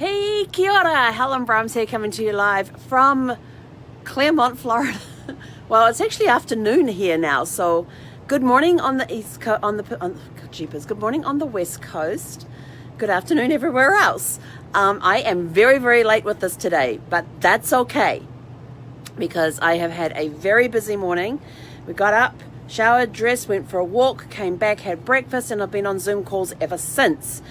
Hey, kia ora, Helen Brahms here, coming to you live from Claremont, Florida. Well, it's actually afternoon here now, so good morning on the East Coast, good morning on the West Coast. Good afternoon everywhere else. I am very, very late with this today, but that's okay because I have had a very busy morning. We got up, showered, dressed, went for a walk, came back, had breakfast, and I've been on Zoom calls ever since.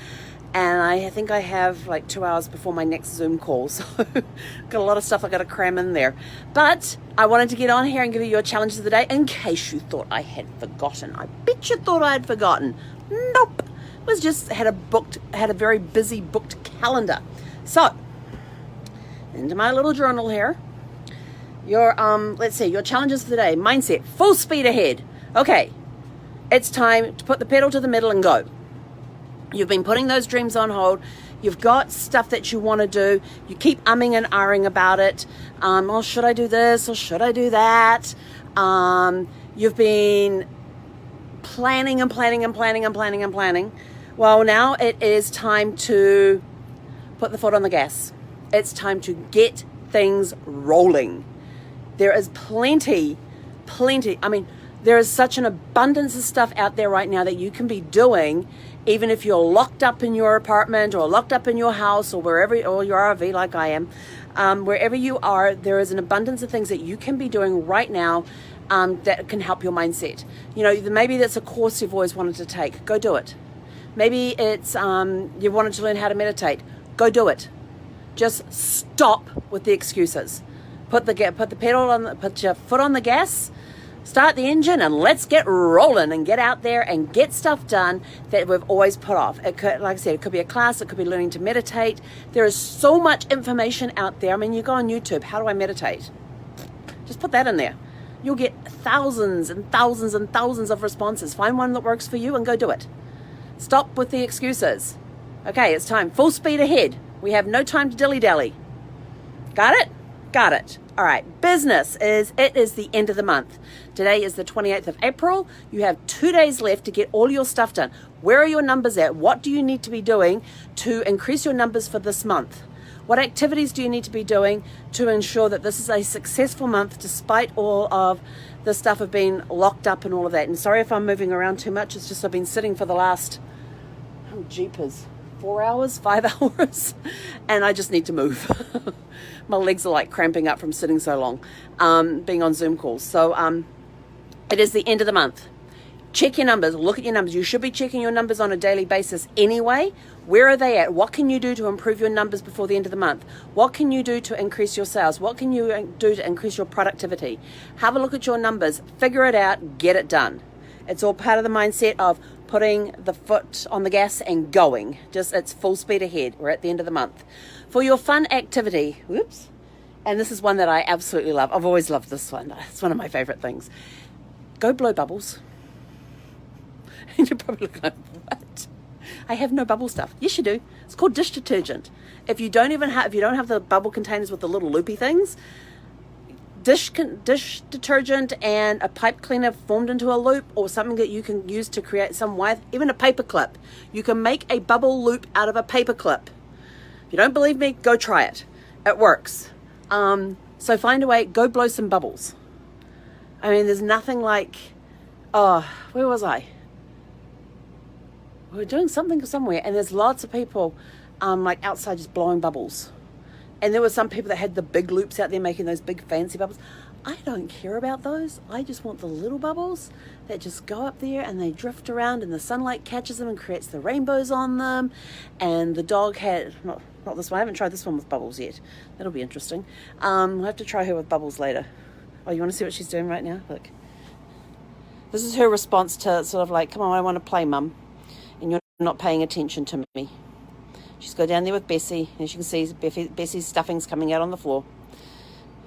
And I think I have like 2 hours before my next Zoom call. So got a lot of stuff I got to cram in there. But I wanted to get on here and give you your challenges of the day in case you thought I had forgotten. I bet you thought I had forgotten. Nope. Was just had a very busy booked calendar. So into my little journal here. Your let's see, your challenges for the day. Mindset, full speed ahead. Okay. It's time to put the pedal to the metal and go. You've been putting those dreams on hold. You've got stuff that you want to do. You keep umming and ahhing about it. Oh, should I do this or should I do that? You've been planning and planning and planning and planning and planning. Well, now it is time to put the foot on the gas. It's time to get things rolling. There is plenty. I mean, there is such an abundance of stuff out there right now that you can be doing, even if you're locked up in your apartment or locked up in your house or wherever, or your RV like I am, wherever you are, there is an abundance of things that you can be doing right now that can help your mindset. You know, maybe that's a course you've always wanted to take. Go do it. Maybe it's you wanted to learn how to meditate. Go do it. Just stop with the excuses. Put your foot on the gas. Start the engine and let's get rolling and get out there and get stuff done that we've always put off. It could, like I said, it could be a class, it could be learning to meditate. There is so much information out there. I mean, you go on YouTube, how do I meditate? Just put that in there. You'll get thousands and thousands and thousands of responses. Find one that works for you and go do it. Stop with the excuses. Okay, it's time. Full speed ahead. We have no time to dilly-dally. Got it? Got it. All right, it is the end of the month. Today is the 28th of April. You have 2 days left to get all your stuff done. Where are your numbers at? What do you need to be doing to increase your numbers for this month? What activities do you need to be doing to ensure that this is a successful month despite all of the stuff of being locked up and all of that? And sorry if I'm moving around too much. It's just I've been sitting for the last, jeepers, 4 hours, 5 hours, and I just need to move. My legs are like cramping up from sitting so long, being on Zoom calls. So it is the end of the month. Check your numbers. Look at your numbers. You should be checking your numbers on a daily basis anyway. Where are they at? What can you do to improve your numbers before the end of the month? What can you do to increase your sales? What can you do to increase your productivity? Have a look at your numbers. Figure it out. Get it done. It's all part of the mindset of putting the foot on the gas and going. It's full speed ahead. We're at the end of the month. For your fun activity, and this is one that I absolutely love. I've always loved this one. It's one of my favorite things. Go blow bubbles. And you're probably looking like, what? I have no bubble stuff. Yes, you do. It's called dish detergent. If you don't have the bubble containers with the little loopy things, dish detergent and a pipe cleaner formed into a loop, or something that you can use to create some wire, even a paper clip. You can make a bubble loop out of a paper clip. If you don't believe me, go try it. It works. So find a way, go blow some bubbles. I mean, there's nothing like, where was I? We were doing something somewhere, and there's lots of people like outside just blowing bubbles. And there were some people that had the big loops out there making those big fancy bubbles. I don't care about those. I just want the little bubbles that just go up there and they drift around and the sunlight catches them and creates the rainbows on them. And the dog had, not this one, I haven't tried this one with bubbles yet. That'll be interesting. I'll have to try her with bubbles later. Oh, you want to see what she's doing right now? Look. This is her response to sort of like, come on, I want to play, Mum. And you're not paying attention to me. She's go down there with Bessie, and as you can see, Bessie's stuffing's coming out on the floor.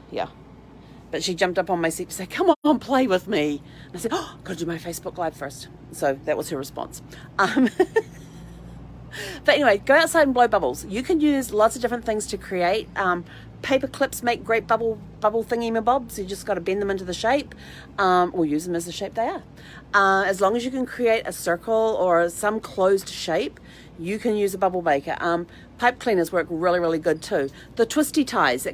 Yeah. But she jumped up on my seat to say, come on, play with me. And I said, got to do my Facebook Live first. So that was her response. But anyway, go outside and blow bubbles. You can use lots of different things to create. Paper clips make great bubble thingy-mabobs. You just got to bend them into the shape, or use them as the shape they are. As long as you can create a circle or some closed shape, you can use a bubble maker. Pipe cleaners work really, really good too. The twisty ties that